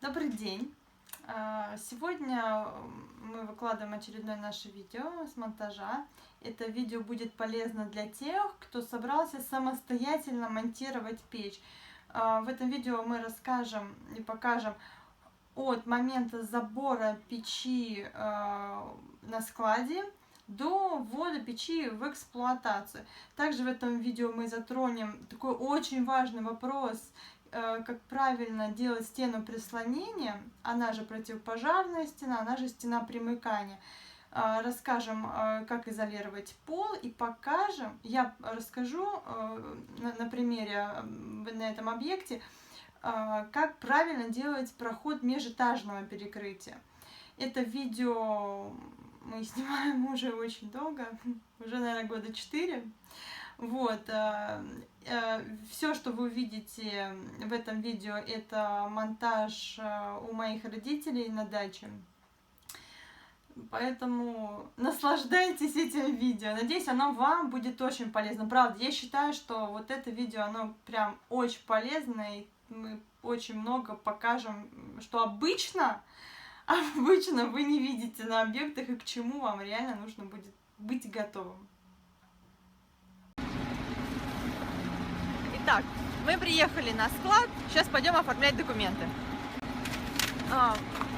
Добрый день! Сегодня мы выкладываем очередное наше видео с монтажа. Это видео будет полезно для тех, кто собрался самостоятельно монтировать печь. В этом видео мы расскажем и покажем от момента забора печи на складе до ввода печи в эксплуатацию. Также в этом видео мы затронем такой очень важный вопрос, как правильно делать стену прислонения, она же противопожарная стена, она же стена примыкания. Расскажем, как изолировать пол, и покажем, я расскажу на примере на этом объекте, как правильно делать проход межэтажного перекрытия. Это видео мы снимаем уже очень долго, уже, наверное, года 4. Вот, все, что вы увидите в этом видео, это монтаж у моих родителей на даче. Поэтому наслаждайтесь этим видео. Надеюсь, оно вам будет очень полезно. Правда, я считаю, что вот это видео, оно прям очень полезное. И мы очень много покажем, что обычно вы не видите на объектах и к чему вам реально нужно будет быть готовым. Итак, мы приехали на склад, сейчас пойдем оформлять документы.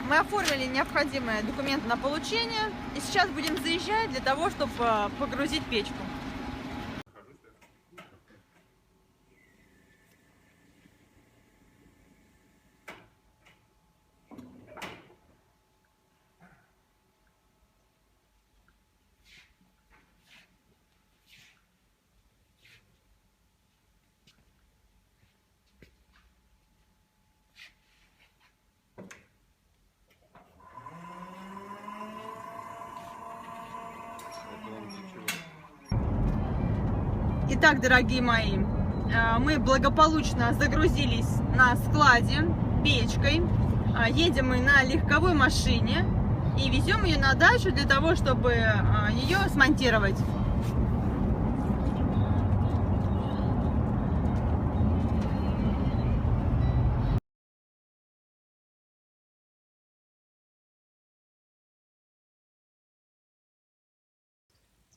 Мы оформили необходимые документы на получение, и сейчас будем заезжать для того, чтобы погрузить печку. Итак, дорогие мои, мы благополучно загрузились на складе печкой. Едем мы на легковой машине и везем ее на дачу для того, чтобы ее смонтировать.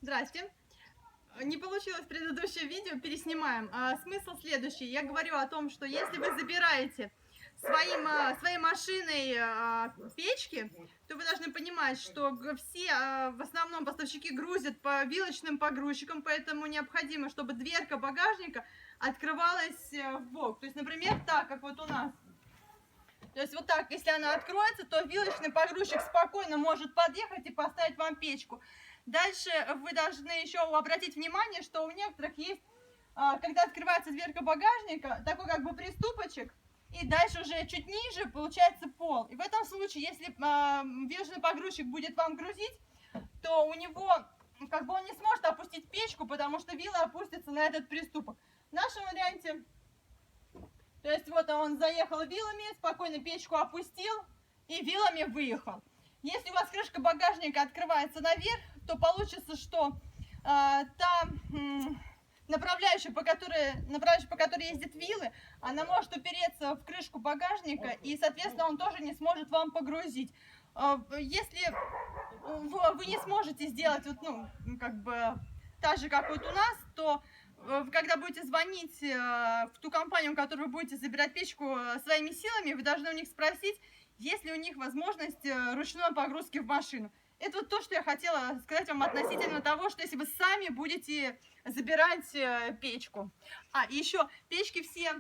Здрасте. Не получилось предыдущее видео, переснимаем. Смысл следующий. Я говорю о том, что если вы забираете своей машиной печки, то вы должны понимать, что все в основном поставщики грузят по вилочным погрузчикам, поэтому необходимо, чтобы дверка багажника открывалась в бок. То есть, например, так, как вот у нас. То есть вот так, если она откроется, то вилочный погрузчик спокойно может подъехать и поставить вам печку. Дальше вы должны еще обратить внимание, что у некоторых есть, когда открывается дверка багажника, такой как бы приступочек, и дальше уже чуть ниже получается пол. И в этом случае, если вилочный погрузчик будет вам грузить, то у него, как бы он не сможет опустить печку, потому что вила опустится на этот приступок. В нашем варианте, то есть вот он заехал вилами, спокойно печку опустил и вилами выехал. Если у вас крышка багажника открывается наверх, то получится, что та направляющая, по которой ездят вилы, она может упереться в крышку багажника, и, соответственно, он тоже не сможет вам погрузить. Если вы не сможете сделать вот, как бы так же, как вот у нас, то когда будете звонить в ту компанию, в которую вы будете забирать печку своими силами, вы должны у них спросить, есть ли у них возможность ручной погрузки в машину. Это вот то, что я хотела сказать вам относительно того, что если вы сами будете забирать печку. И еще печки все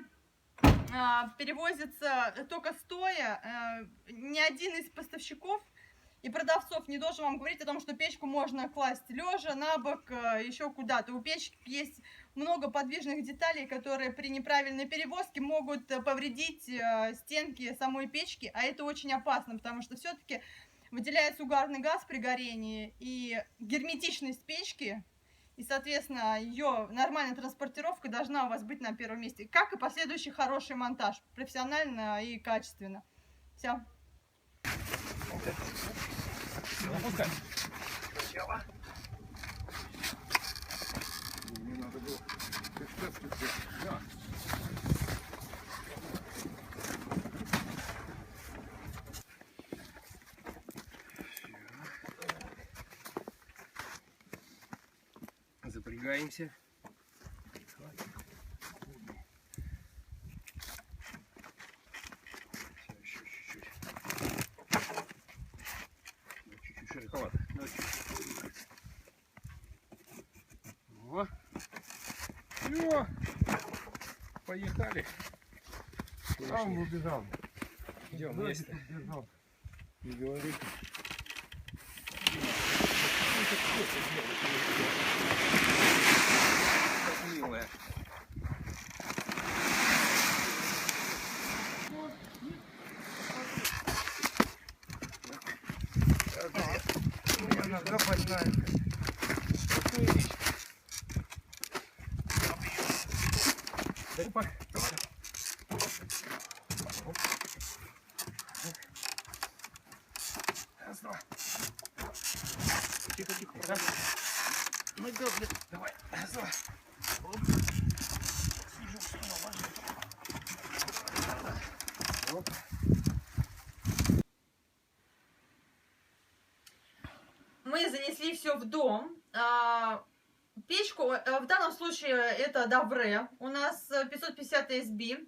перевозятся только стоя. Ни один из поставщиков и продавцов не должен вам говорить о том, что печку можно класть лежа, на бок, еще куда-то. У печки есть много подвижных деталей, которые при неправильной перевозке могут повредить стенки самой печки, а это очень опасно, потому что все-таки выделяется угарный газ при горении, и герметичность печки, и, соответственно, ее нормальная транспортировка должна у вас быть на первом месте, как и последующий хороший монтаж, профессионально и качественно. Все. Опускай. Стараемся. Еще чуть-чуть. Чуть-чуть широковато. Чуть-чуть. Во. Все. Поехали. А он убежал. Идем вместе. Не говори. Как милая. Нога больная. Опа. Раз, два. Тихо, тихо. Раз. Нога, блин. Давай. Раз, два. Оп. Снижу, снова. Оп. Мы занесли все в дом. Печку, в данном случае это Давре, у нас 550 SB.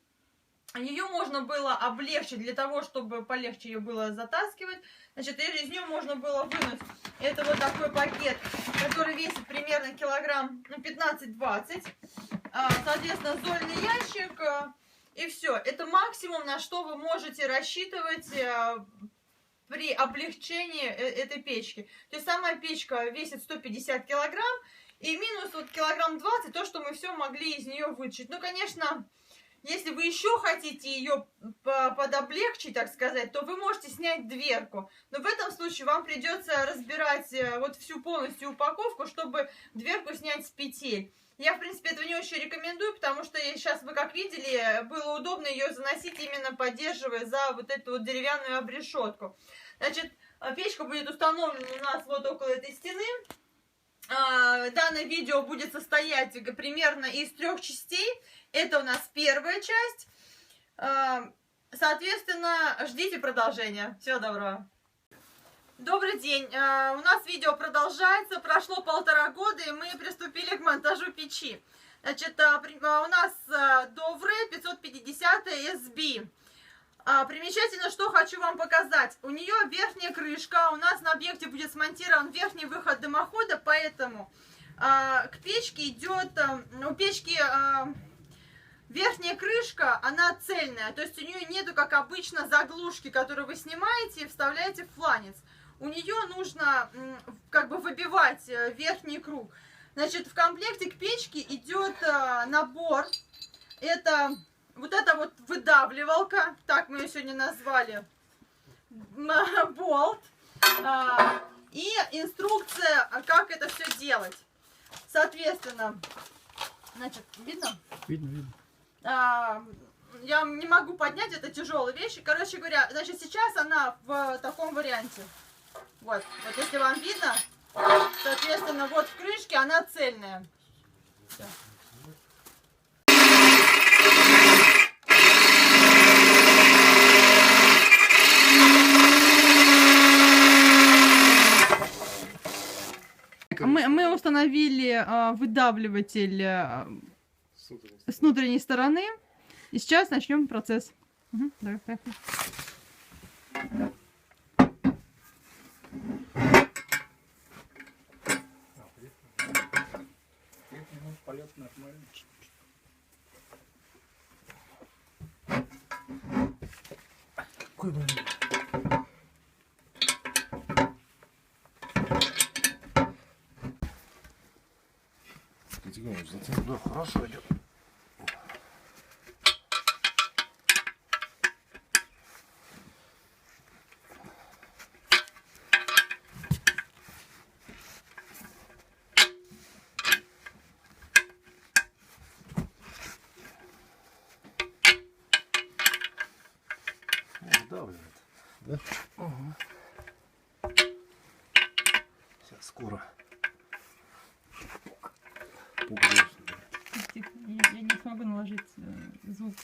Ее можно было облегчить для того, чтобы полегче ее было затаскивать. Значит, из нее можно было вынуть это вот такой пакет, который весит примерно килограмм 15-20. Соответственно, зольный ящик. И все. Это максимум, на что вы можете рассчитывать при облегчении этой печки. То есть сама печка весит 150 килограмм. И минус вот килограмм 20, то, что мы все могли из нее вытащить. Ну, конечно, если вы еще хотите ее подоблегчить, так сказать, то вы можете снять дверку. Но в этом случае вам придется разбирать вот всю полностью упаковку, чтобы дверку снять с петель. Я, в принципе, этого не очень рекомендую, потому что сейчас вы, как видели, было удобно ее заносить, именно поддерживая за вот эту вот деревянную обрешетку. Значит, печка будет установлена у нас вот около этой стены. Данное видео будет состоять примерно из 3 частей. Это у нас первая часть. Соответственно, ждите продолжения. Всего доброго. Добрый день. У нас видео продолжается. Прошло 1,5 года, и мы приступили к монтажу печи. Значит, у нас Довре 550 SB. Примечательно, что хочу вам показать. У нее верхняя крышка. У нас на объекте будет смонтирован верхний выход дымохода, поэтому к печке идет, у печки верхняя крышка, она цельная. То есть у нее нету, как обычно, заглушки, которую вы снимаете и вставляете в фланец. У нее нужно как бы выбивать верхний круг. Значит, в комплекте к печке идет набор. Это вот эта вот выдавливалка, так мы ее сегодня назвали, болт, и инструкция, как это все делать. Соответственно, значит, видно? Видно. Я не могу поднять, это тяжелые вещи. Короче говоря, значит, сейчас она в таком варианте. Вот если вам видно, соответственно, вот в крышке она цельная. Все. Мы установили выдавливатель с внутренней стороны. И сейчас начнем процесс. Угу, давай, поехали. Полет нормально. Какой блин? Затем, да, хорошо идет. Сдавливает, да? Угу. Сейчас скоро. Я не смогу наложить звук.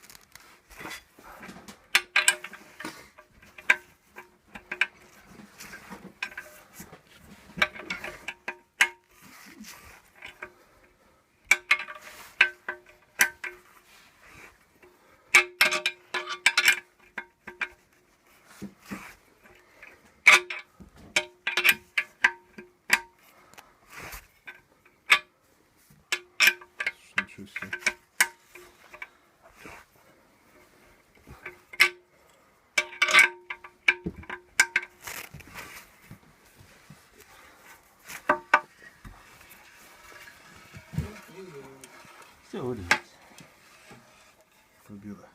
Все вылезет. Побила.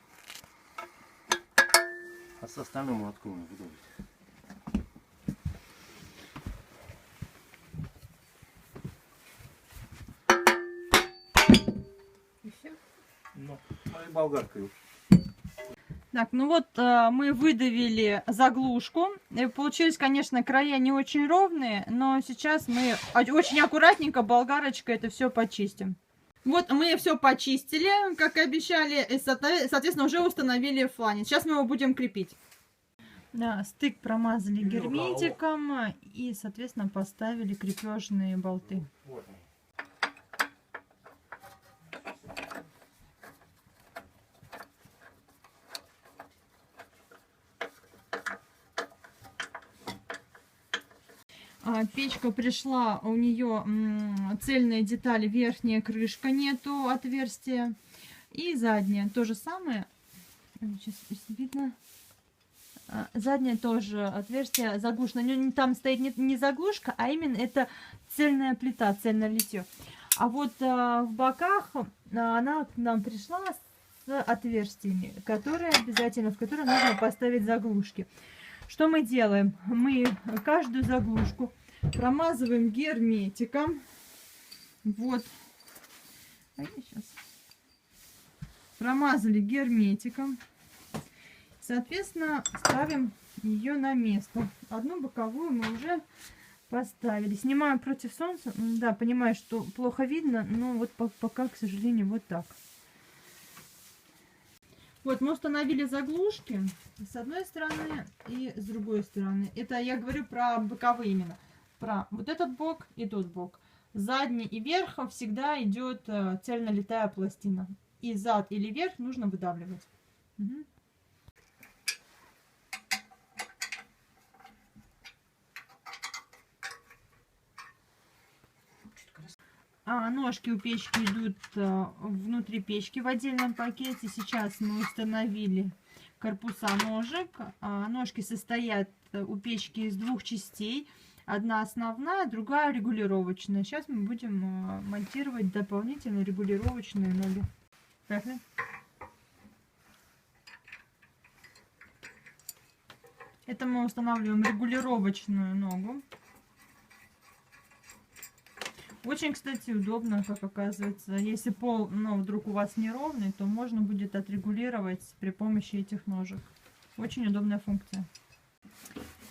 А с остальным молотком не буду бить. И всё. Ну, и болгаркой. Так, ну вот мы выдавили заглушку. И получились, конечно, края не очень ровные, но сейчас мы очень аккуратненько болгарочкой это все почистим. Вот мы все почистили, как и обещали, и, соответственно, уже установили фланец. Сейчас мы его будем крепить. Да, стык промазали герметиком и, соответственно, поставили крепежные болты. Печка пришла, у нее цельные детали, верхняя крышка, нету отверстия. И задняя то же самое. Сейчас видно. Задняя тоже отверстие, заглушено. Там стоит не заглушка, а именно это цельная плита, цельное литье. А вот в боках она к нам пришла с отверстиями, которые обязательно, в которые нужно поставить заглушки. Что мы делаем? Мы каждую заглушку промазываем герметиком. Вот. Сейчас. Промазали герметиком. Соответственно, ставим ее на место. Одну боковую мы уже поставили. Снимаем против солнца. Да, понимаю, что плохо видно, но вот пока, к сожалению, вот так. Вот, мы установили заглушки с одной стороны и с другой стороны. Это я говорю про боковые именно. Про вот этот бок и тот бок. Задний и верх всегда идет цельнолитая пластина. И зад или верх нужно выдавливать. Угу. Ножки у печки идут внутри печки в отдельном пакете. Сейчас мы установили корпуса ножек. Ножки состоят у печки из двух частей. Одна основная, другая регулировочная. Сейчас мы будем монтировать дополнительно регулировочные ноги. Поехали. Это мы устанавливаем регулировочную ногу. Очень, кстати, удобно, как оказывается. Если пол, вдруг у вас неровный, то можно будет отрегулировать при помощи этих ножек. Очень удобная функция.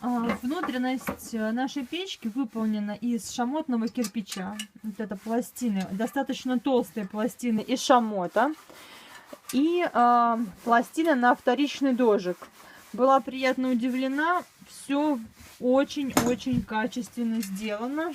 Внутренность нашей печки выполнена из шамотного кирпича. Вот это пластины, достаточно толстые пластины из шамота. И пластина на вторичный дожик. Была приятно удивлена. Все очень-очень качественно сделано.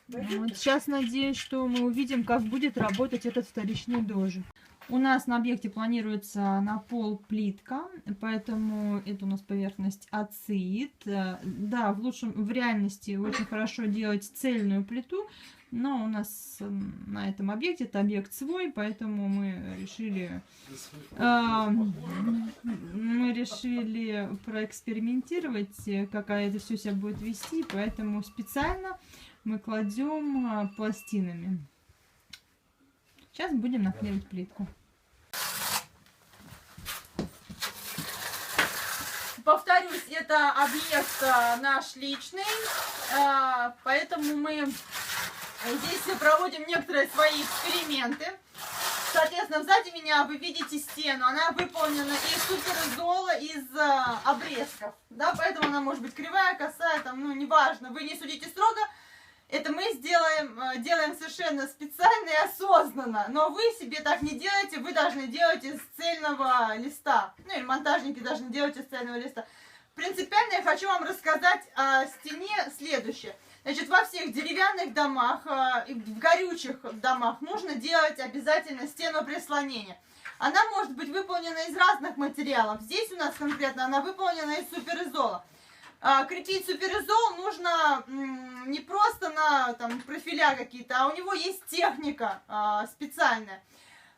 Вот сейчас надеюсь, что мы увидим, как будет работать этот вторичный дожик. У нас на объекте планируется на пол плитка, поэтому это у нас поверхность ацид. Да, в реальности очень хорошо делать цельную плиту, но у нас на этом объекте, это объект свой, поэтому мы решили проэкспериментировать, какая это все себя будет вести, поэтому специально мы кладем пластинами. Сейчас будем наклеивать плитку. Повторюсь, это объект наш личный, поэтому мы здесь проводим некоторые свои эксперименты. Соответственно, сзади меня вы видите стену, она выполнена из суперизола, из обрезков, да, поэтому она может быть кривая, косая, там, неважно, вы не судите строго. Это мы делаем совершенно специально и осознанно. Но вы себе так не делаете, вы должны делать из цельного листа. Ну или монтажники должны делать из цельного листа. Принципиально я хочу вам рассказать о стене следующее. Значит, во всех деревянных домах, в горючих домах нужно делать обязательно стену прислонения. Она может быть выполнена из разных материалов. Здесь у нас конкретно она выполнена из суперизола. Крепить суперизол нужно не просто на профиля какие-то, а у него есть техника специальная.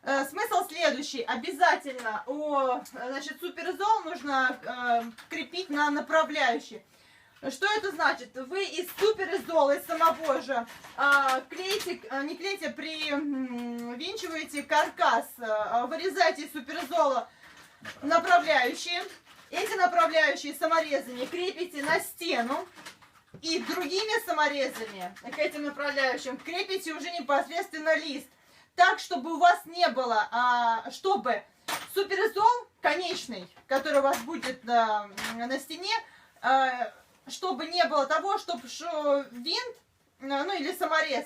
Смысл следующий. Обязательно суперизол нужно крепить на направляющие. Что это значит? Вы из суперизола, из самого же, клеите, не клеите, привинчиваете каркас, вырезаете из суперизола направляющие. Эти направляющие саморезами крепите на стену. И другими саморезами к этим направляющим крепите уже непосредственно лист. Так, чтобы у вас не было, чтобы суперизол конечный, который у вас будет на стене, чтобы не было того, чтобы винт, ну или саморез,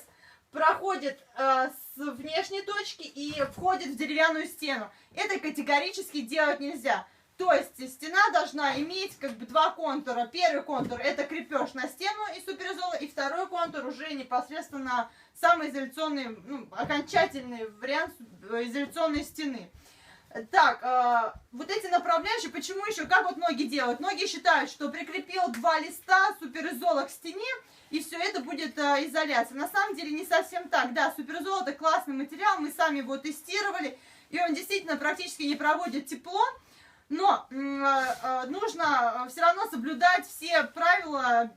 проходит с внешней точки и входит в деревянную стену. Это категорически делать нельзя. То есть стена должна иметь как бы два контура. Первый контур — это крепеж на стену из суперизола, и второй контур уже непосредственно самый изоляционный, ну, окончательный вариант изоляционной стены. Так, вот эти направляющие, почему еще, как вот многие делают? Многие считают, что прикрепил два листа суперизола к стене, и все это будет изоляция. На самом деле не совсем так. Да, суперизол — это классный материал, мы сами его тестировали, и он действительно практически не проводит тепло. Но нужно все равно соблюдать все правила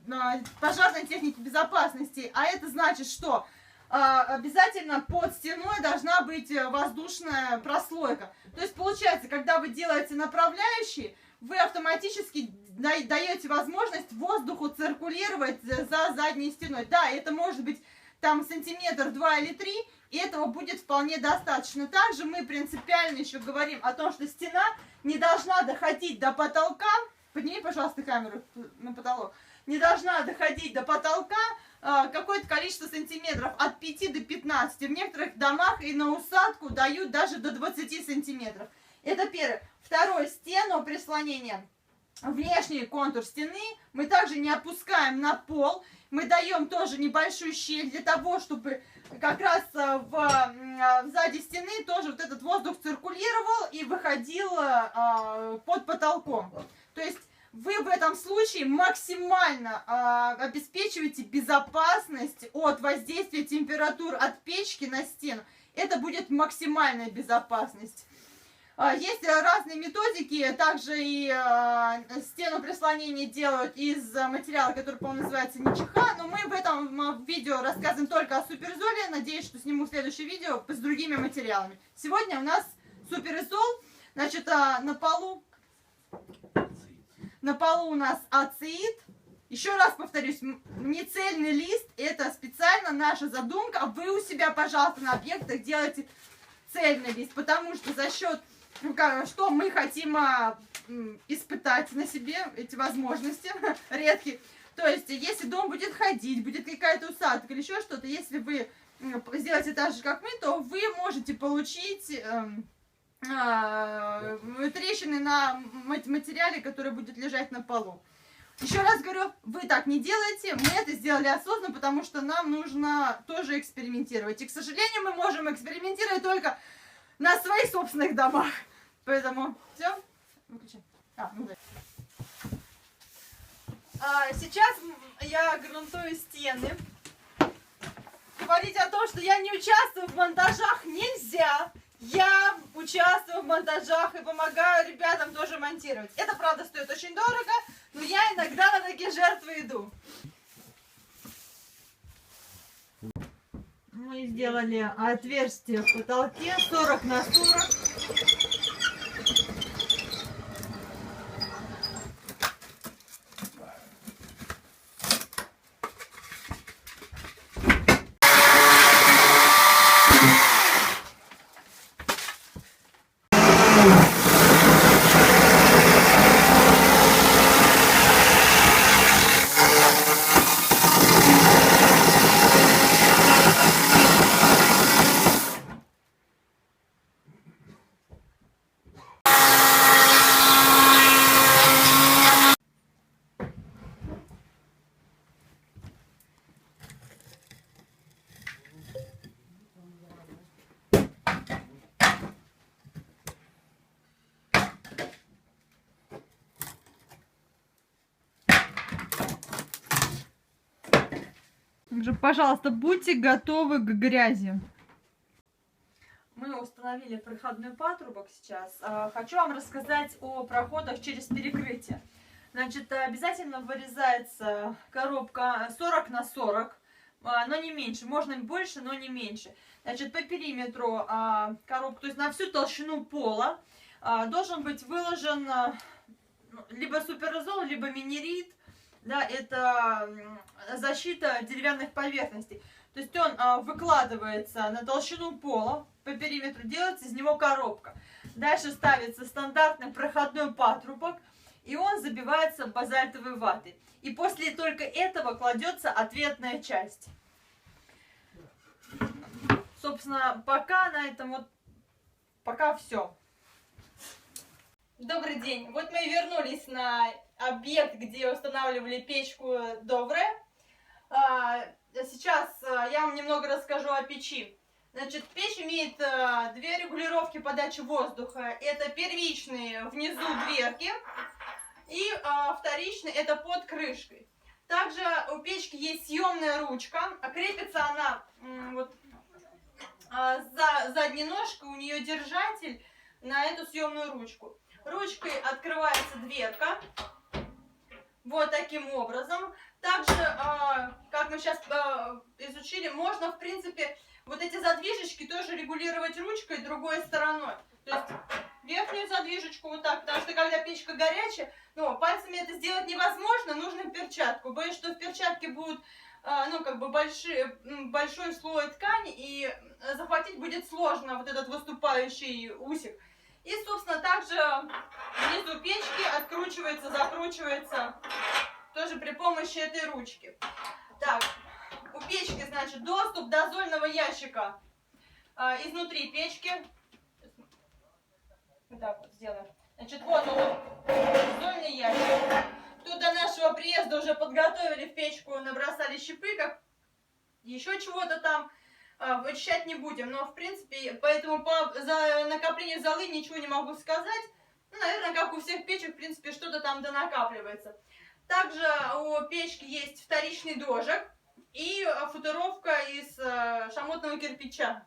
пожарной техники безопасности. А это значит, что обязательно под стеной должна быть воздушная прослойка. То есть получается, когда вы делаете направляющие, вы автоматически даете возможность воздуху циркулировать за задней стеной. Да, это может быть там сантиметр, 2 или 3, и этого будет вполне достаточно. Также мы принципиально еще говорим о том, что стена не должна доходить до потолка. Подними, пожалуйста, камеру на потолок. Не должна доходить до потолка какое-то количество сантиметров, от 5 до 15. В некоторых домах и на усадку дают даже до 20 сантиметров. Это первое. Второе, стену прислонения. Внешний контур стены мы также не опускаем на пол. Мы даем тоже небольшую щель для того, чтобы как раз сзади стены тоже вот этот воздух циркулировал и выходил под потолком. То есть вы в этом случае максимально обеспечиваете безопасность от воздействия температур от печки на стену. Это будет максимальная безопасность. Есть разные методики, также и стену прислонения делают из материала, который, по-моему, называется НИЧХ, но мы в этом видео рассказываем только о суперизоле. Надеюсь, что сниму следующее видео с другими материалами. Сегодня у нас суперизол, значит, на полу у нас ацеид. Еще раз повторюсь, нецельный лист — это специально наша задумка. Вы у себя, пожалуйста, на объектах делайте цельный лист, потому что за счет что мы хотим испытать на себе эти возможности редкие. То есть, если дом будет ходить, будет какая-то усадка или еще что-то, если вы сделаете так же, как мы, то вы можете получить трещины на материале, который будет лежать на полу. Еще раз говорю, вы так не делаете, мы это сделали осознанно, потому что нам нужно тоже экспериментировать. И, к сожалению, мы можем экспериментировать только на своих собственных домах. Поэтому все. Выключай. Сейчас я грунтую стены. Говорить о том, что я не участвую в монтажах, нельзя. Я участвую в монтажах и помогаю ребятам тоже монтировать. Это, правда, стоит очень дорого, но я иногда на такие жертвы иду. Мы сделали отверстие в потолке 40 на 40. Также, пожалуйста, будьте готовы к грязи. Мы установили проходной патрубок сейчас. Хочу вам рассказать о проходах через перекрытие. Значит, обязательно вырезается коробка 40 на 40, но не меньше. Можно больше, но не меньше. Значит, по периметру коробки, то есть на всю толщину пола, должен быть выложен либо суперозол, либо минерит. Да, это защита деревянных поверхностей. То есть он выкладывается на толщину пола, по периметру делается из него коробка. Дальше ставится стандартный проходной патрубок, и он забивается базальтовой ватой. И после только этого кладется ответная часть. Собственно, пока на этом вот, пока все. Добрый день. Вот мы вернулись на объект, где устанавливали печку Довре. Сейчас я вам немного расскажу о печи. Значит, печь имеет две регулировки подачи воздуха. Это первичные внизу дверки и вторичные это под крышкой. Также у печки есть съемная ручка. Крепится она вот за задней ножкой, у нее держатель на эту съемную ручку. Ручкой открывается дверка. Вот таким образом. Также, как мы сейчас изучили, можно, в принципе, вот эти задвижечки тоже регулировать ручкой другой стороной. То есть верхнюю задвижечку вот так, потому что когда печка горячая, ну, пальцами это сделать невозможно, нужно перчатку. Боюсь, что в перчатке будет, ну, как бы большой слой ткани, и захватить будет сложно вот этот выступающий усик. И, собственно, также внизу печки откручивается, закручивается тоже при помощи этой ручки. Так, у печки, значит, доступ до зольного ящика изнутри печки. Вот так вот сделаем. Значит, вот он, зольный ящик. Тут до нашего приезда уже подготовили в печку, набросали щепы, как еще чего-то там. Вычищать не будем, но в принципе, поэтому по накоплению золы ничего не могу сказать. Ну, наверное, как у всех печек, в принципе, что-то там накапливается. Также у печки есть вторичный дожик и футировка из шамотного кирпича.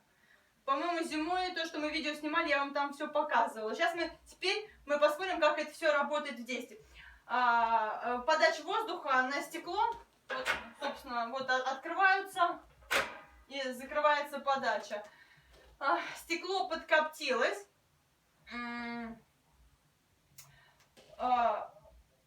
По-моему, зимой, то, что мы видео снимали, я вам там все показывала. Сейчас теперь мы посмотрим, как это все работает в действии. Подача воздуха на стекло, вот, собственно, вот открываются. И закрывается подача. Стекло подкоптилось.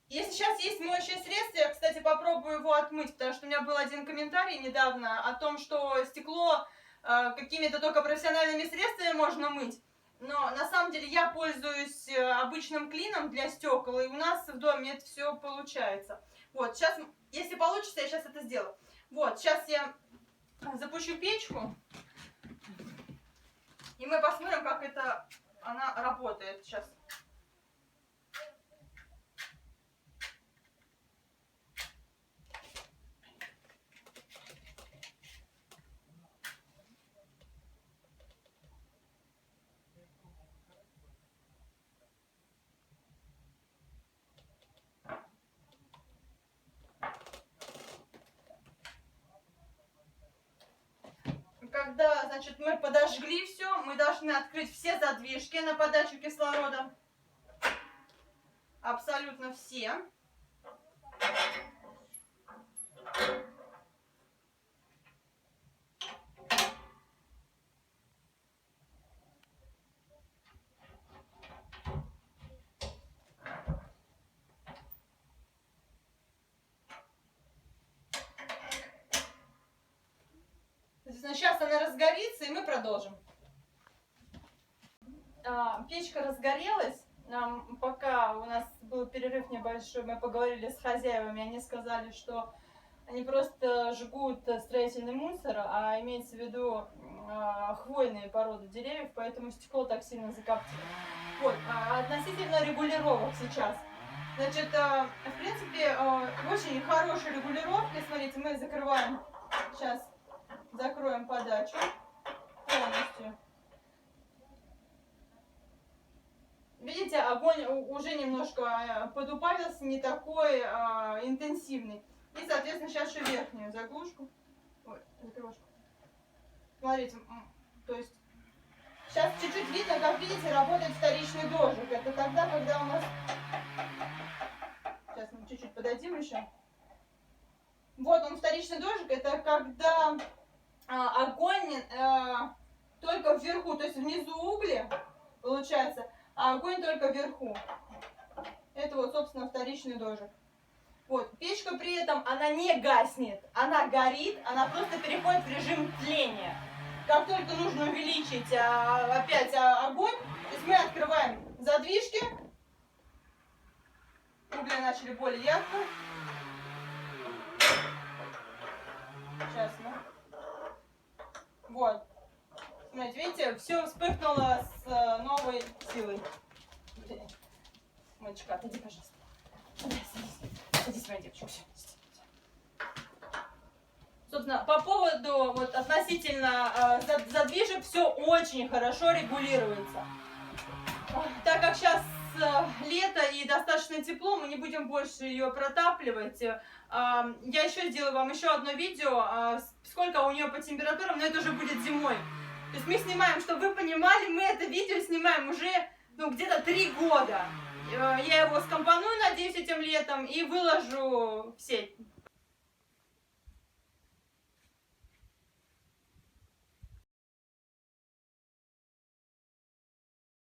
Если сейчас есть моющее средство, я, кстати, попробую его отмыть, потому что у меня был один комментарий недавно о том, что стекло какими-то только профессиональными средствами можно мыть. Но на самом деле я пользуюсь обычным клином для стекол, и у нас в доме это все получается. Вот, сейчас, если получится, я сейчас это сделаю. Вот, сейчас я запущу печку, и мы посмотрим, как она работает сейчас. Когда, значит, мы подожгли все, мы должны открыть все задвижки на подачу кислорода. Абсолютно все. Сейчас она разгорится, и мы продолжим. Печка разгорелась. Пока у нас был перерыв небольшой, мы поговорили с хозяевами, они сказали, что они просто жгут строительный мусор, а имеется в виду хвойные породы деревьев, поэтому стекло так сильно закоптило. Вот, относительно регулировок сейчас. Значит, в принципе, очень хорошие регулировки. Смотрите, мы закрываем, сейчас закроем подачу полностью. Видите, огонь уже немножко подупавился, не такой интенсивный. И, соответственно, сейчас еще верхнюю заглушку. Ой, закрывашку. Смотрите, то есть сейчас чуть-чуть видно, как видите, работает вторичный дожик. Это тогда, когда у нас... Сейчас мы чуть-чуть подадим еще. Вот он, вторичный дождик, это когда огонь только вверху, то есть внизу угли, получается, а огонь только вверху. Это вот, собственно, вторичный дождик. Вот, печка при этом, она не гаснет, она горит, она просто переходит в режим тления. Как только нужно увеличить опять огонь, то есть мы открываем задвижки, угли начали более ярко. Сейчас, вот. Смотрите, видите, все вспыхнуло с новой силой. Мальчика, отойди, пожалуйста. Садись, моя девочка. Все. Собственно, по поводу, вот относительно задвижек, все очень хорошо регулируется. Так как сейчас лето и достаточно тепло, мы не будем больше ее протапливать. Я еще сделаю вам еще одно видео, сколько у нее по температурам, но это уже будет зимой. То есть мы снимаем, чтобы вы понимали, мы это видео снимаем уже где-то 3 года. Я его скомпоную, надеюсь, этим летом и выложу в сеть.